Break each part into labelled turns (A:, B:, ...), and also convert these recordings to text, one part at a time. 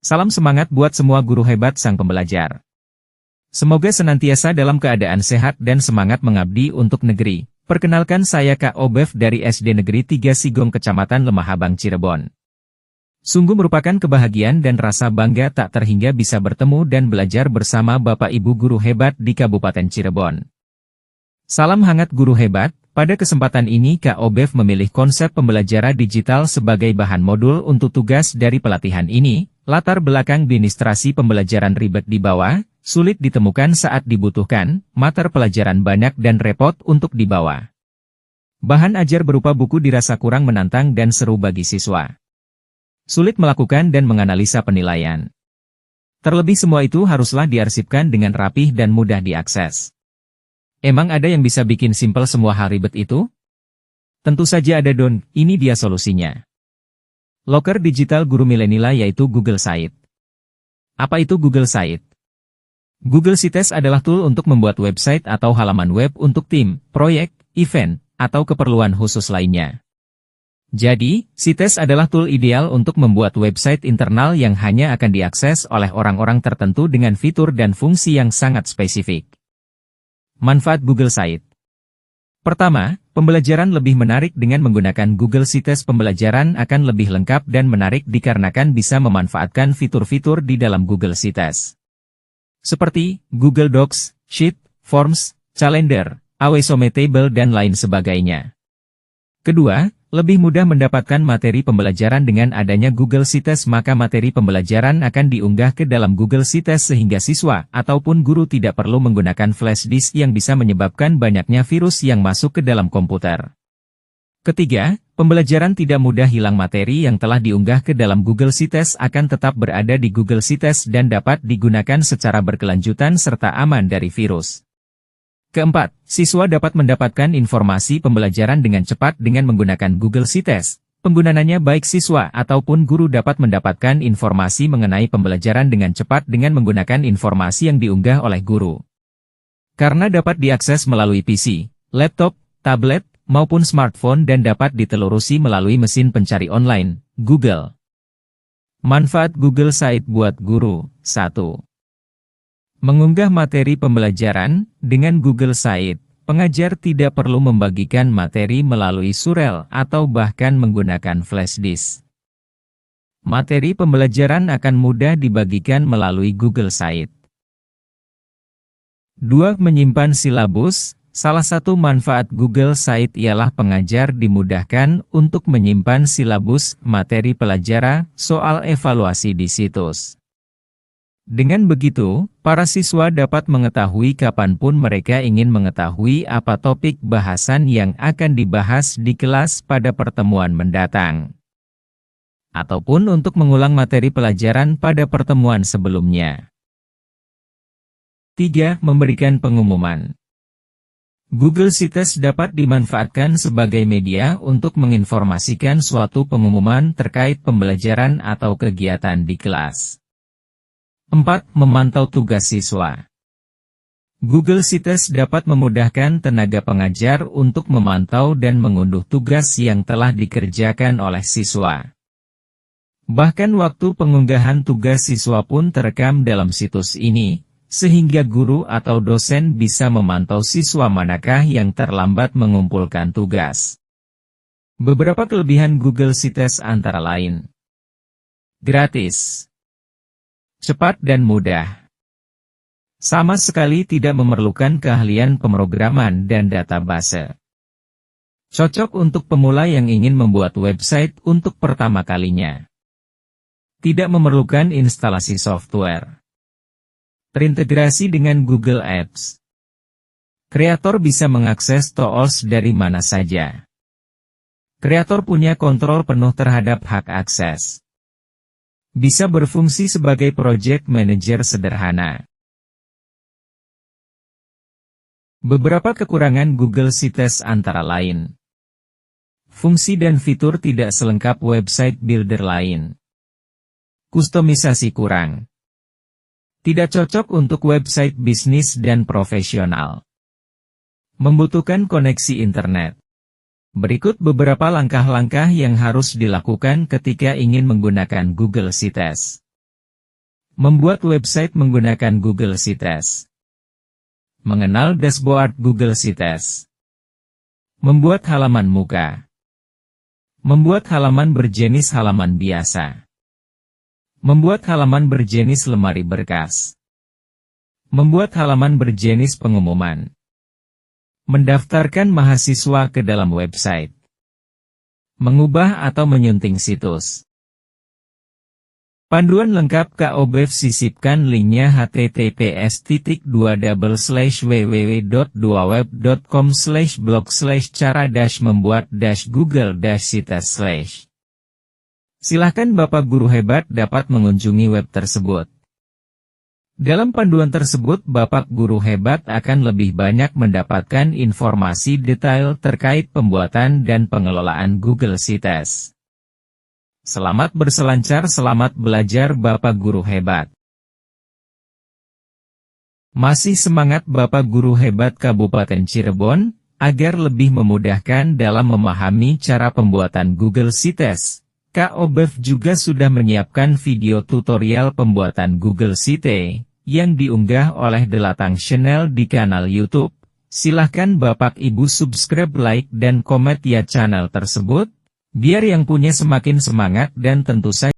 A: Salam semangat buat semua guru hebat sang pembelajar. Semoga senantiasa dalam keadaan sehat dan semangat mengabdi untuk negeri. Perkenalkan saya Kak Obef dari SD Negeri 3 Sigong Kecamatan Lemahabang Cirebon. Sungguh merupakan kebahagiaan dan rasa bangga tak terhingga bisa bertemu dan belajar bersama Bapak Ibu guru hebat di Kabupaten Cirebon. Salam hangat guru hebat. Pada kesempatan ini Kak Obef memilih konsep pembelajaran digital sebagai bahan modul untuk tugas dari pelatihan ini. Latar belakang administrasi pembelajaran ribet di bawah, sulit ditemukan saat dibutuhkan, mater pelajaran banyak dan repot untuk dibawa. Bahan ajar berupa buku dirasa kurang menantang dan seru bagi siswa. Sulit melakukan dan menganalisa penilaian. Terlebih semua itu haruslah diarsipkan dengan rapih dan mudah diakses. Emang ada yang bisa bikin simpel semua hal ribet itu? Tentu saja ada Don, ini dia solusinya. Loker digital guru milenial yaitu Google Site. Apa itu Google Site? Google Sites adalah tool untuk membuat website atau halaman web untuk tim, proyek, event, atau keperluan khusus lainnya. Jadi, Sites adalah tool ideal untuk membuat website internal yang hanya akan diakses oleh orang-orang tertentu dengan fitur dan fungsi yang sangat spesifik. Manfaat Google Site. Pertama, pembelajaran lebih menarik dengan menggunakan Google Sites. Pembelajaran akan lebih lengkap dan menarik dikarenakan bisa memanfaatkan fitur-fitur di dalam Google Sites. Seperti Google Docs, Sheet, Forms, Calendar, Awesome Table dan lain sebagainya. Kedua, lebih mudah mendapatkan materi pembelajaran dengan adanya Google Sites, maka materi pembelajaran akan diunggah ke dalam Google Sites sehingga siswa ataupun guru tidak perlu menggunakan flash disk yang bisa menyebabkan banyaknya virus yang masuk ke dalam komputer. Ketiga, pembelajaran tidak mudah hilang. Materi yang telah diunggah ke dalam Google Sites akan tetap berada di Google Sites dan dapat digunakan secara berkelanjutan serta aman dari virus. Keempat, siswa dapat mendapatkan informasi pembelajaran dengan cepat dengan menggunakan Google Sites. Penggunaannya baik siswa ataupun guru dapat mendapatkan informasi mengenai pembelajaran dengan cepat dengan menggunakan informasi yang diunggah oleh guru. Karena dapat diakses melalui PC, laptop, tablet, maupun smartphone dan dapat ditelurusi melalui mesin pencari online, Google. Manfaat Google Site buat guru. 1. Mengunggah materi pembelajaran, dengan Google Site, pengajar tidak perlu membagikan materi melalui surel atau bahkan menggunakan flash disk. Materi pembelajaran akan mudah dibagikan melalui Google Site. 2. Menyimpan silabus. Salah satu manfaat Google Site ialah pengajar dimudahkan untuk menyimpan silabus, materi pelajaran, soal evaluasi di situs. Dengan begitu, para siswa dapat mengetahui kapanpun mereka ingin mengetahui apa topik bahasan yang akan dibahas di kelas pada pertemuan mendatang. Ataupun untuk mengulang materi pelajaran pada pertemuan sebelumnya. 3. Memberikan pengumuman. Google Sites dapat dimanfaatkan sebagai media untuk menginformasikan suatu pengumuman terkait pembelajaran atau kegiatan di kelas. 4. Memantau tugas siswa. Google Sites dapat memudahkan tenaga pengajar untuk memantau dan mengunduh tugas yang telah dikerjakan oleh siswa. Bahkan waktu pengunggahan tugas siswa pun terekam dalam situs ini, sehingga guru atau dosen bisa memantau siswa manakah yang terlambat mengumpulkan tugas. Beberapa kelebihan Google Sites antara lain. Gratis. Cepat dan mudah. Sama sekali tidak memerlukan keahlian pemrograman dan database. Cocok untuk pemula yang ingin membuat website untuk pertama kalinya. Tidak memerlukan instalasi software. Terintegrasi dengan Google Apps. Kreator bisa mengakses tools dari mana saja. Kreator punya kontrol penuh terhadap hak akses. Bisa berfungsi sebagai project manager sederhana. Beberapa kekurangan Google Sites antara lain. Fungsi dan fitur tidak selengkap website builder lain. Kustomisasi kurang. Tidak cocok untuk website bisnis dan profesional. Membutuhkan koneksi internet. Berikut beberapa langkah-langkah yang harus dilakukan ketika ingin menggunakan Google Sites. Membuat website menggunakan Google Sites. Mengenal dashboard Google Sites. Membuat halaman muka. Membuat halaman berjenis halaman biasa. Membuat halaman berjenis lemari berkas. Membuat halaman berjenis pengumuman. Mendaftarkan mahasiswa ke dalam website. Mengubah atau menyunting situs. Panduan lengkap KOBEF sisipkan linknya https://www.duaweb.com/blog/cara-membuat-google-sites/. Silahkan Bapak Guru Hebat dapat mengunjungi web tersebut. Dalam panduan tersebut Bapak Guru Hebat akan lebih banyak mendapatkan informasi detail terkait pembuatan dan pengelolaan Google Sites. Selamat berselancar, selamat belajar Bapak Guru Hebat. Masih semangat Bapak Guru Hebat Kabupaten Cirebon, agar lebih memudahkan dalam memahami cara pembuatan Google Sites. KOBEF juga sudah menyiapkan video tutorial pembuatan Google Sites, yang diunggah oleh Delatang Channel di kanal YouTube. Silahkan Bapak Ibu subscribe, like, dan komen ya channel tersebut. Biar yang punya semakin semangat dan tentu saja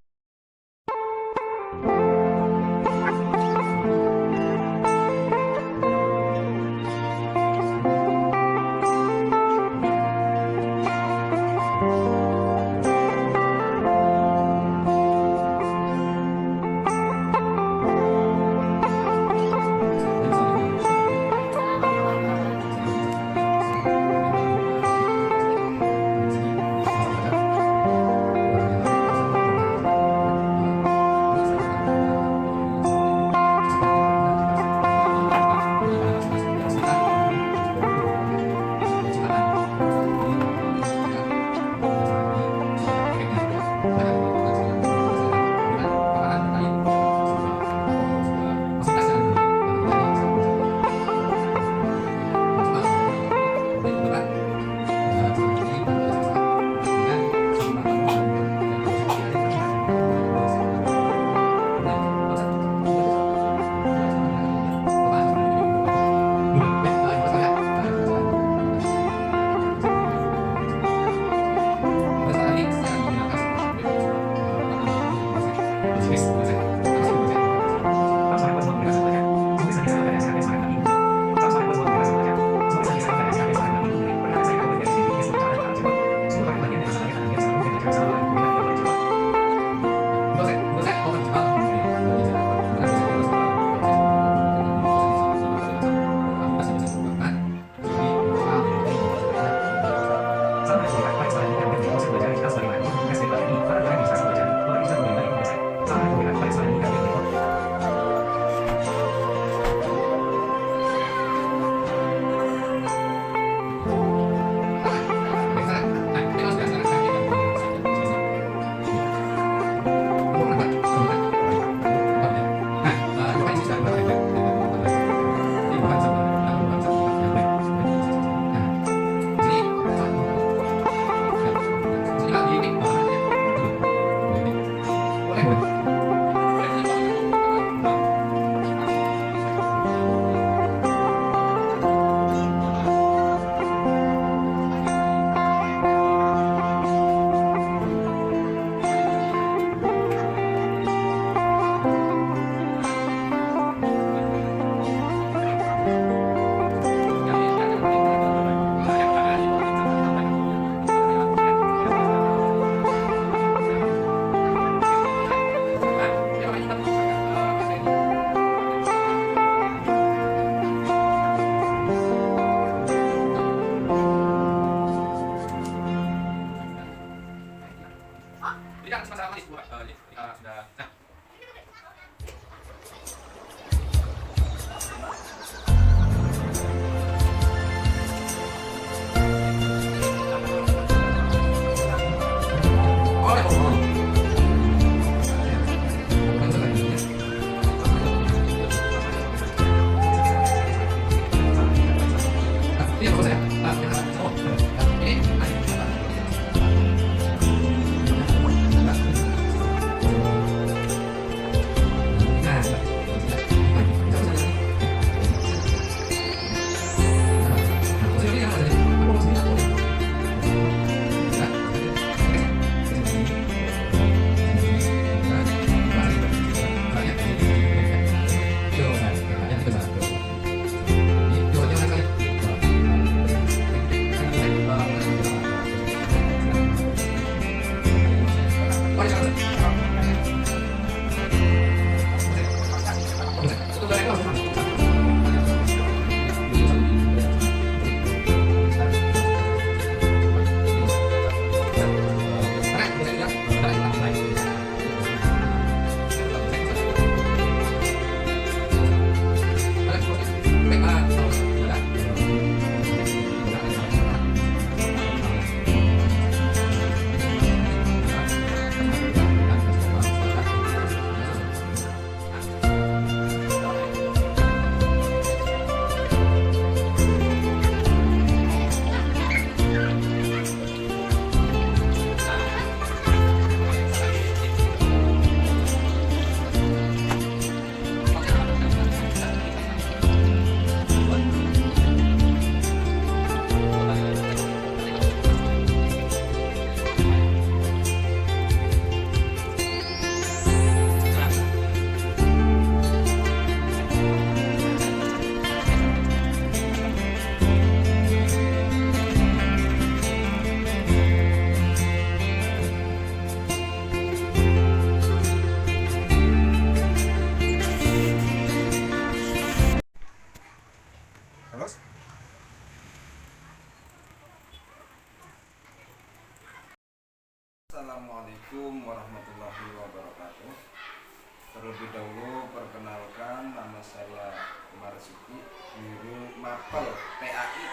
B: Assalamualaikum warahmatullahi wabarakatuh. Terlebih dahulu perkenalkan, nama saya Marzuki, guru mapel PAI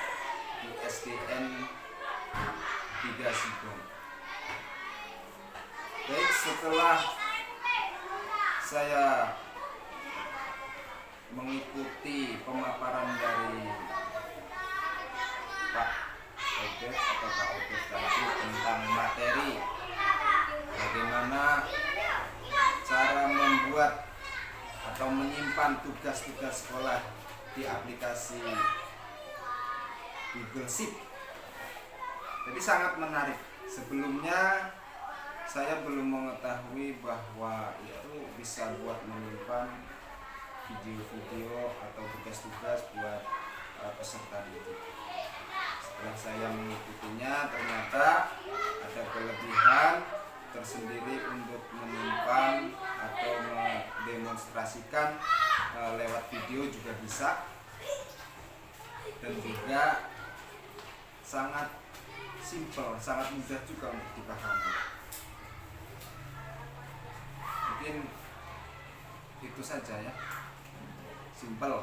B: di SDN 3 Sigong. Baik, setelah saya mengikuti pemaparan dari Pak Obef atau Kak Obef tadi tentang materi bagaimana cara membuat atau menyimpan tugas-tugas sekolah di aplikasi Google Sheet. Jadi sangat menarik. Sebelumnya saya belum mengetahui bahwa itu bisa buat menyimpan video-video atau tugas-tugas buat peserta didik. Setelah saya mengikutinya, ternyata ada kelebihan tersendiri untuk menyimpan atau mendemonstrasikan lewat video juga bisa, dan juga sangat simpel, sangat mudah juga untuk dipahami. Mungkin itu saja ya, simpel.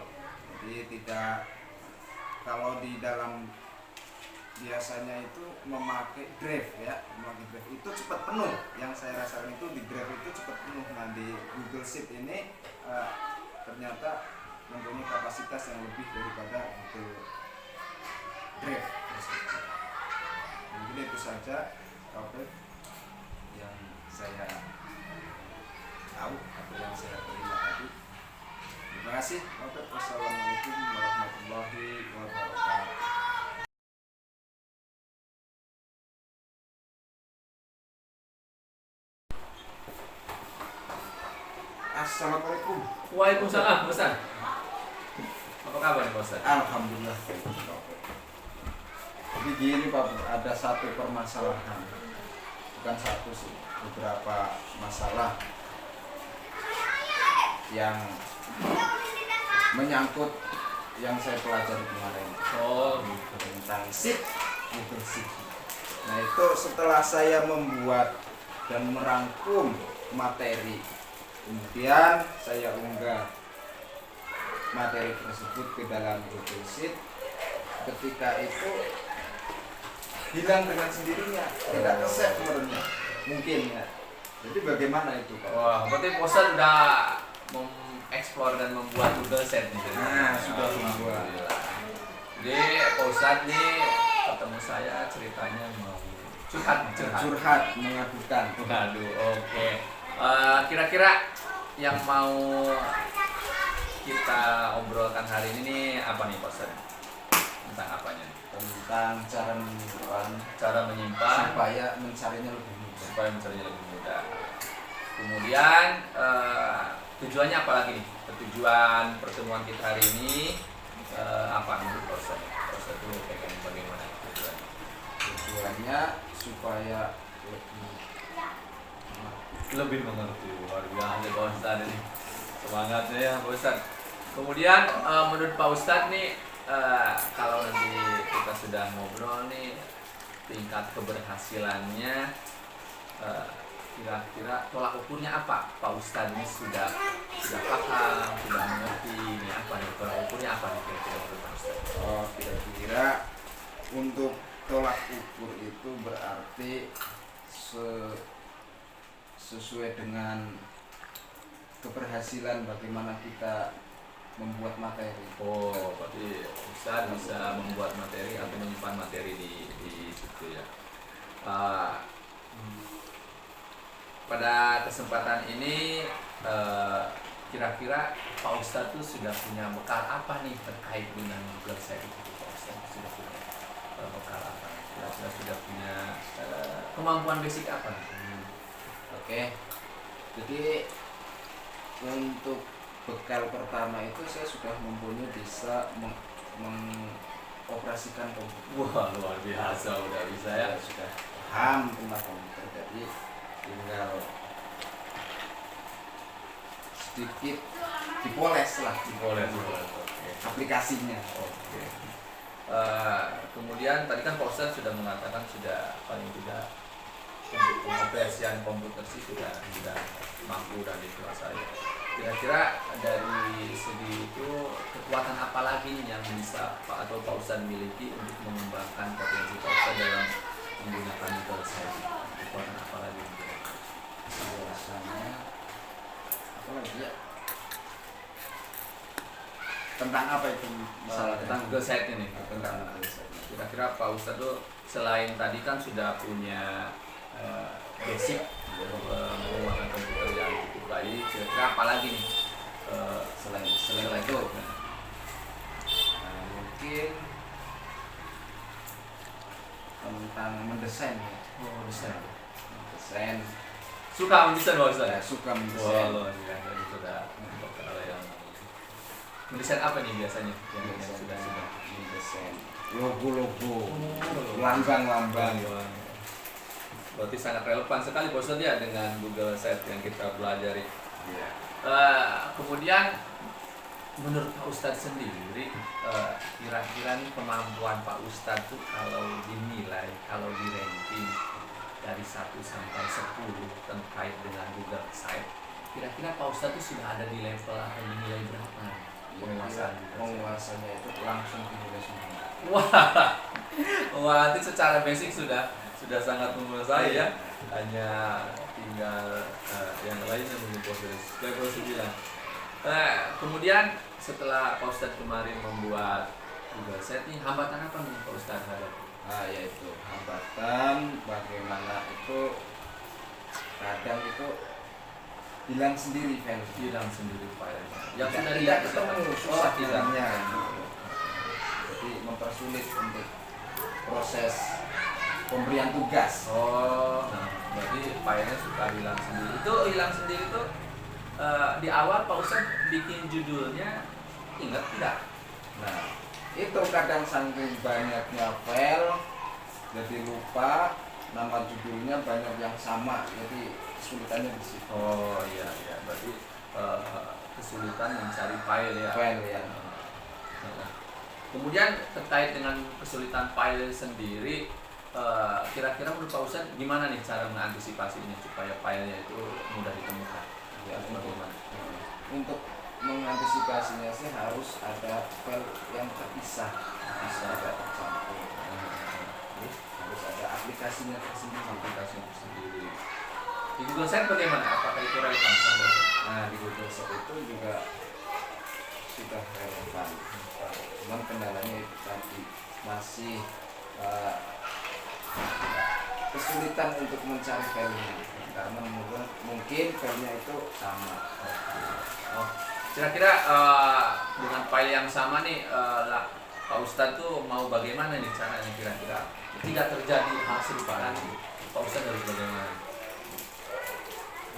B: Jadi tidak, kalau di dalam biasanya itu memakai drive ya, memakai drive itu cepat penuh. Yang saya rasakan itu di drive itu cepat penuh. Nah, di Google Sheet ini ternyata mempunyai kapasitas yang lebih daripada Google Drive tersebut. Mungkin itu saja topik yang saya tahu atau yang saya terima tadi. Terima kasih. Wassalamualaikum warahmatullahi wabarakatuh. Assalamualaikum.
C: Waalaikumsalam, Ustaz. Apa kabar nih, Ustaz?
B: Alhamdulillah. Jadi gini Pak, ada satu permasalahan, bukan satu sih, beberapa masalah yang menyangkut yang saya pelajari kemarin.
C: Oh, gitu.
B: Tentang sheet, Google Sheet. Nah, itu setelah saya membuat dan merangkum materi, kemudian saya unggah materi tersebut ke dalam Google Sheet. Ketika itu hilang dengan sendirinya, tidak ke-save sebenarnya, mungkin ya. Jadi bagaimana itu Pak?
C: Wah, berarti Ustaz udah mengeksplor dan membuat Google Sheet nih.
B: Nah, sudah membuat.
C: Jadi Pak Ustaz nih ketemu saya ceritanya mau curhat.
B: Mengadukan.
C: Waduh, oke. Kira-kira yang mau kita obrolkan hari ini nih apa nih, Pak Ustaz? Tentang apanya?
B: Tentang cara menyimpan supaya mencarinya lebih mudah.
C: Kemudian tujuannya apa lagi nih? Tujuan pertemuan kita hari ini apa menurut Pak Ustaz? Pak Ustaz itu pengen bagaimana tujuannya?
B: Tujuannya supaya
C: Lebih mengerti. Luar biasa Pak Ustaz ini. Semangatnya ya Pak Ustaz. Kemudian menurut Pak Ustaz nih, kalau nanti kita sudah ngobrol nih, tingkat keberhasilannya kira-kira tolak ukurnya apa? Pak Ustaz ini sudah paham, sudah mengerti ini apa nih, tolak ukurnya apa nih kira-kira menurut Pak Ustaz?
B: Oh, kira-kira untuk tolak ukur itu berarti sesuai dengan keberhasilan bagaimana kita membuat materi.
C: Oh, berarti Ustaz bisa membuat materi atau menyimpan materi di situ ya. Pada kesempatan ini kira-kira Pak Ustaz tuh sudah punya bekal apa nih terkait dengan Google Sheet itu? Pak Ustaz sudah punya bekal apa? Kira-kira sudah punya kemampuan basic apa?
B: Oke. Jadi untuk bekal pertama itu saya sudah mempunyai bisa mengoperasikan komputer.
C: Wah, luar biasa, udah bisa ya.
B: Sudah paham tentang komputer, jadi tinggal sedikit dipoles lah, aplikasinya.
C: Oke. Kemudian tadi kan Pak Ustadz sudah mengatakan sudah paling tidak untuk pengoperasian komputer sih sudah mampu dan dikuasai. Kira-kira dari segi itu kekuatan apa lagi nih yang bisa Pak atau Pak Ustadz miliki untuk mengembangkan potensi Pak Ustadz dalam menggunakan Google Site? Kekuatan apa lagi?
B: Biasanya apa lagi ya? Tentang apa itu?
C: Misalnya tentang Google Site ini.
B: Tentang Google Site.
C: Kira-kira Pak Ustadz tuh selain tadi kan sudah punya basic menggunakan komputer yang cukup baik, kira-kira apa lagi nih
B: Selain
C: itu?
B: Nah, mungkin tentang mendesain ya.
C: Oh, desain.
B: Mendesain.
C: Suka mendesain Pak Ustadz?
B: Saya suka mendesain.
C: Wah, ya, jadi sudah kalau yang mendesain apa nih biasanya yang sudah
B: Mendesain logo-logo, lambang-lambang.
C: Berarti sangat relevan sekali Pak Ustadz ya dengan Google Site yang kita pelajari.
B: Iya.
C: Kemudian menurut Pak Ustadz sendiri, kira-kira nih kemampuan Pak Ustadz tuh kalau dinilai, kalau di ranking dari 1 sampai 10 terkait dengan Google Site, kira-kira Pak Ustadz tuh sudah ada di level atau dinilai berapa?
B: Penguasanya itu langsung dinilai semua.
C: Wah, itu secara basic sudah sangat menguasai ya. Hanya tinggal yang lainnya mungkin proses level 9. Kemudian setelah Pak Ustadz kemarin membuat Google Site nih, hambatan apa nih Pak Ustadz hadapi?
B: Yaitu hambatan bagaimana itu kadang itu hilang sendiri filenya.
C: Hilang sendiri filenya. Yang
B: Tidak
C: sudah
B: ketemu,
C: Oh,
B: susah
C: tidak.
B: hilangnya. Jadi mempersulit untuk proses pemberian tugas.
C: Oh, nah, berarti filenya suka hilang sendiri. Itu hilang sendiri tuh di awal Pak Ustadz bikin judulnya ingat tidak?
B: Nah, itu kadang saking banyaknya file jadi lupa nama judulnya, banyak yang sama, jadi kesulitannya di situ.
C: Oh iya, berarti kesulitan mencari file ya.
B: File ya.
C: Kemudian terkait dengan kesulitan file sendiri, kira-kira menurut Pak Ustadz gimana nih cara mengantisipasinya supaya filenya itu mudah ditemukan?
B: Ya,
C: Bagaimana?
B: untuk mengantisipasinya sih harus ada file yang terpisah, bisa ada tercampur. Terus harus ada aplikasinya tersendiri.
C: Aplikasi sendiri. Di Google Site bagaimana? Apakah itu relevan?
B: Nah, di Google Site itu juga sudah relevan. Cuman kendalanya itu tadi masih kesulitan untuk mencari filenya karena mungkin filenya itu sama.
C: Oh, kira-kira dengan file yang sama nih, Pak Ustadz tuh mau bagaimana nih caranya kira-kira tidak terjadi hal serupa lagi? Pak Ustadz harus bagaimana?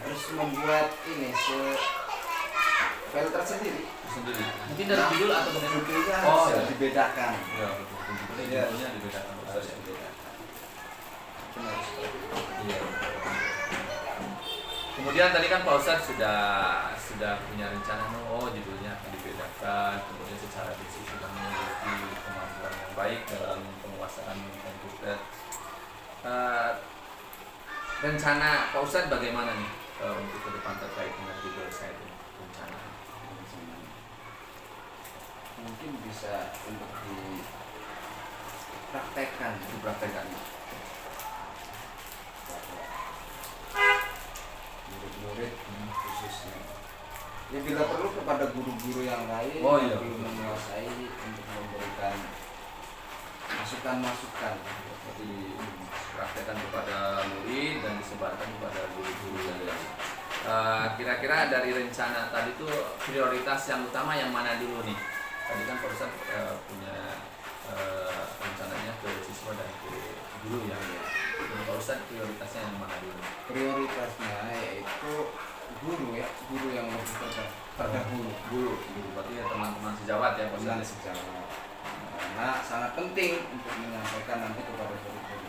B: Harus membuat ini file tersendiri.
C: Mungkin dari judul atau dari
B: Judulnya
C: Oh,
B: harus
C: ya.
B: dibedakan.
C: Ya, betul.
B: Iya.
C: Judulnya dibedakan Pak
B: Harus
C: Ustadz.
B: dibedakan. Benar seperti itu.
C: Iya. Kemudian tadi kan Pak Ustadz sudah punya rencana, oh judulnya akan dibedakan, kemudian secara basic sudah memiliki kemampuan yang baik dalam penguasaan komputer. Rencana Pak Ustadz bagaimana nih untuk ke depan terkait dengan Google Site ini? Rencana
B: Mungkin bisa untuk dipraktekkan. Murid-murid khususnya. Ya bila perlu kepada guru-guru yang lain
C: Oh, iya.
B: yang belum menguasai untuk memberikan masukan-masukan.
C: seperti dipraktekkan kepada murid dan disebarkan kepada guru-guru yang lain. Kira-kira dari rencana tadi tuh prioritas yang utama yang mana dulu nih? Tadi kan Pak Ustadz punya rencananya ke siswa dan ke guru ya. Menurut Pak Ustadz prioritasnya yang mana dulu?
B: Prioritasnya yaitu guru ya, guru yang lebih terdahulu.
C: Guru, berarti ya teman-teman sejawat ya Pak
B: Dengan
C: Ustadz.
B: sejawat. Karena sangat penting untuk menyampaikan nanti kepada guru-guru.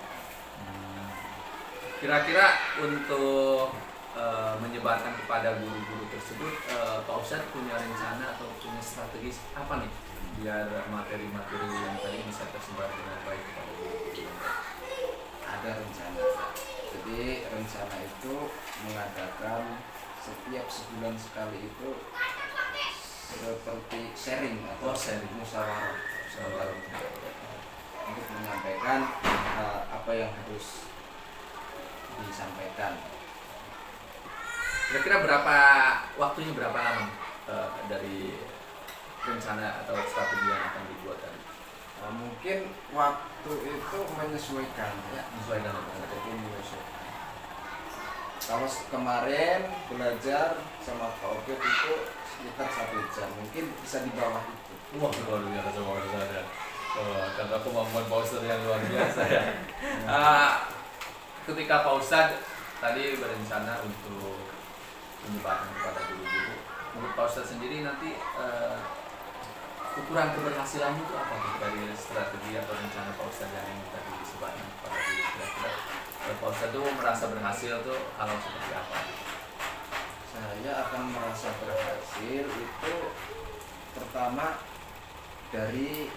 C: Kira-kira untuk menyebarkan kepada guru-guru tersebut, Pak Ustadz punya rencana atau punya strategi apa nih biar materi-materi yang tadi bisa tersebar dengan baik kepada guru-guru?
B: Ada rencana. Jadi Jadi rencana itu mengadakan setiap sebulan sekali itu seperti sharing atau
C: sharing.
B: musyawarah untuk menyampaikan apa yang harus disampaikan.
C: Kira-kira waktunya berapa lama dari rencana atau strategi yang akan dibuat tadi?
B: Mungkin waktu itu menyesuaikan ya. Jadi menyesuaikan. Kalau kemarin belajar sama Pak Obed itu sekitar 1 jam, mungkin bisa di bawah itu.
C: Wah, luar biasa Pak Ustadz ya. Karena kemampuan Pak Ustadz yang luar biasa ya. Ketika Pak Ustadz tadi berencana untuk menyebarkan kepada guru-guru, menurut Pak Ustadz sendiri nanti ukuran keberhasilannya itu apa tuh dari strategi atau rencana Pak Ustadz yang ingin tadi disebarkan kepada guru? Kira-kira Pak Ustadz tuh merasa berhasil tuh kalau seperti apa?
B: Saya akan merasa berhasil itu pertama dari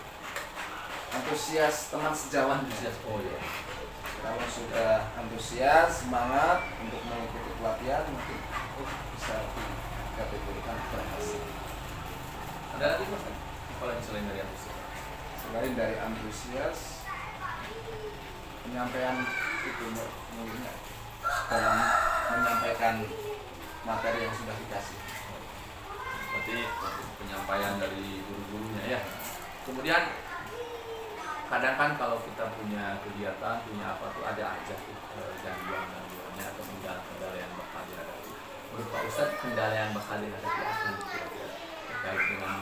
B: antusias teman sejawat.
C: Oh ya.
B: Kalau sudah antusias, semangat untuk mengikuti pelatihan, mungkin bisa dikategorikan berhasil.
C: Ada lagi Mas? Kalau yang selain dari antusias?
B: Selain dari antusias, penyampaian itu mungkin dalam menyampaikan materi yang sudah dikasih.
C: Berarti penyampaian dari guru-gurunya ya. Kemudian kadang kan kalau kita punya kegiatan, punya apa tuh ada aja tuh gangguan-gangguannya atau kendala yang bakal dihadapi. Menurut Pak Ustadz, kendala yang bakal dihadapi apa nih kira-kira terkait dengan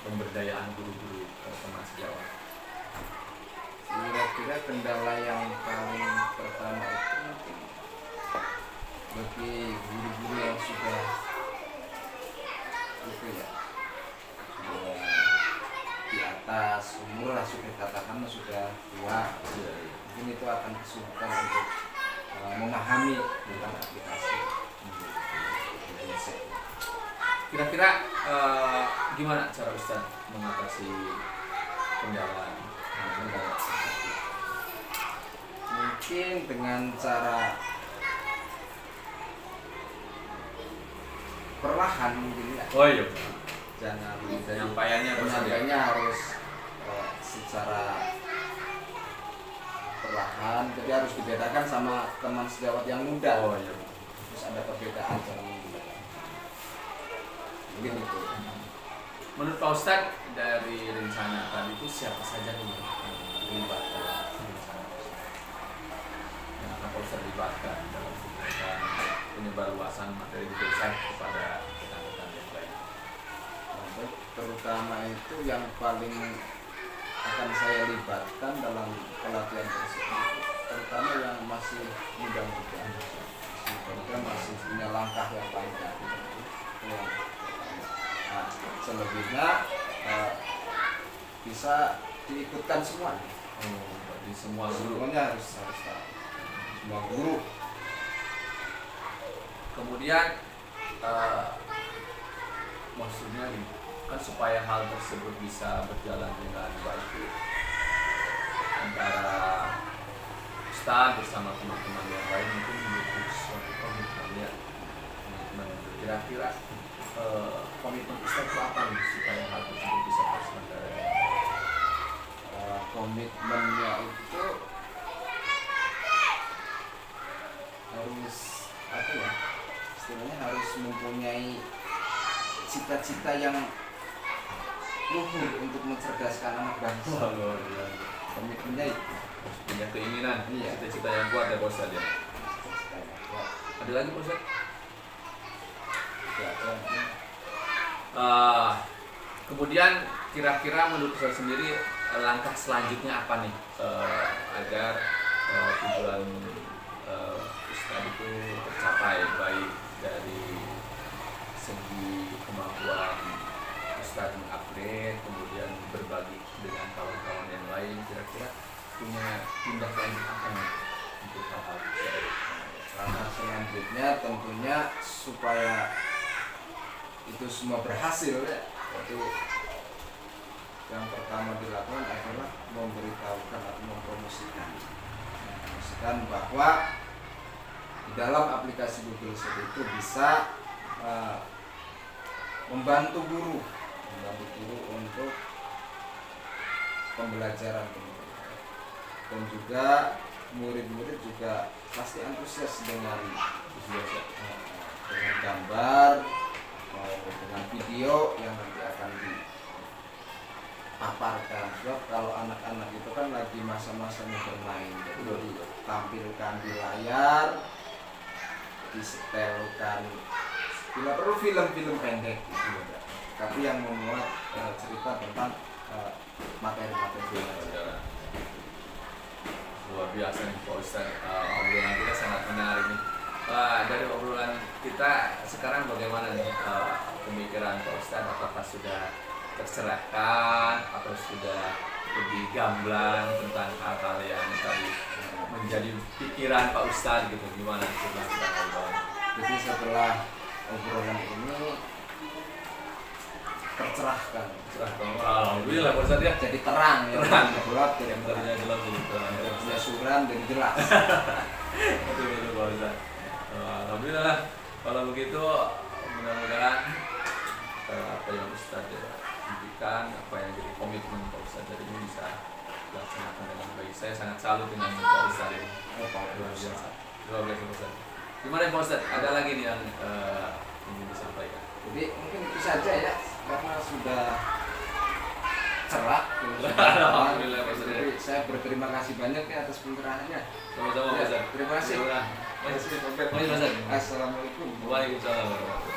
C: pemberdayaan guru-guru teman sejawat?
B: Kira-kira kendala yang paling pertama itu mungkin bagi guru-guru yang sudah itu ya, sudah di atas umur lah, sudah katakan sudah tua, mungkin itu akan kesulitan untuk memahami tentang aplikasi.
C: Kira-kira gimana cara Ustadz mengatasi kendala?
B: Mungkin dengan cara perlahan mungkin ya.
C: Oh iya.
B: Jangan
C: penyampaiannya
B: harus secara perlahan. Jadi harus dibedakan sama teman sejawat yang muda.
C: Oh iya.
B: Terus ada perbedaan cara membedakan. Mungkin itu.
C: Menurut Pak Ustadz, dari rencana tadi itu siapa saja yang terlibat dalam rencana yang akan Pak Ustadz libatkan dalam penyebarluasan materi dosen kepada rekan-rekan yang lain?
B: Terutama itu yang paling akan saya libatkan dalam pelatihan tersebut, terutama yang masih muda-muda, masih punya langkah yang panjang. Nah, selebihnya bisa diikutkan semua.
C: Di semua guru.
B: Semuanya harus tahu. Semua guru.
C: Kemudian maksudnya ini kan supaya hal tersebut bisa berjalan dengan baik antara Ustadz bersama teman-teman yang lain mungkin membutuhkan suatu komitmen ya. Kira-kira komitmen Ustadz itu apa nih supaya hal tersebut bisa terselenggara?
B: Komitmennya itu harus apa ya? Istilahnya harus mempunyai cita-cita yang luhur untuk mencerdaskan anak bangsa. Komitmennya itu
C: Punya keinginan,
B: Iya.
C: cita-cita yang kuat ya Pak Ustadz ya. Ada lagi Pak Ustadz? Kemudian kira-kira menurut saya sendiri langkah selanjutnya apa nih agar tujuan Ustadz itu tercapai, baik dari segi kemampuan Ustadz mengupgrade, kemudian berbagi dengan kawan-kawan yang lain, kira-kira punya tindak lanjut apa nih untuk hal-hal tersebut?
B: Langkah selanjutnya tentunya supaya itu semua berhasil ya. Jadi yang pertama dilakukan adalah memberitahukan atau mempromosikan bahwa dalam aplikasi Google Sheet itu bisa membantu guru untuk pembelajaran ini. Dan juga murid-murid juga pasti antusias dengan gambar dengan video yang nanti akan dipaparkan. Sebab kalau anak-anak itu kan lagi masa-masanya bermain, jadi ditampilkan di layar, disetelkan, bila perlu film-film pendek gitu, tapi yang memuat cerita tentang materi-materi pelajaran.
C: Luar biasa nih Pak Ustadz, obrolan kita sangat menarik nih. Dari obrolan kita sekarang bagaimana nih pemikiran Pak Ustadz, apakah sudah tercerahkan atau sudah lebih gamblang tentang hal-hal yang tadi menjadi pikiran Pak Ustadz gitu, gimana setelah kita ngobrol?
B: Jadi setelah obrolan ini tercerahkan,
C: alhamdulillah Pak Ustadz ya,
B: jadi terang ya,
C: terang.
B: gelap jadi
C: yang
B: terang,
C: tadinya gelap jadi terang.
B: ya suram jadi jelas.
C: Betul Pak Ustadz. Alhamdulillah lah. Kalau begitu mudah-mudahan apa yang Ustadz impikan, apa yang jadi komitmen Pak Ustadz dari ini bisa dilaksanakan dengan baik. Saya sangat salut dengan Pak Ustadz ini. Luar biasa. Luar biasa Pak Ustadz. Gimana Pak Ustadz? Ada lagi nih yang ingin disampaikan?
B: Jadi mungkin itu saja ya, karena sudah cerah.
C: Alhamdulillah Pak Ustadz.
B: Jadi saya berterima kasih banyak ya atas pencerahannya.
C: Sama-sama Pak Ustadz.
B: Terima kasih.
C: Assalamualaikum
B: Assalamualaikum.
C: warahmatullahi wabarakatuh.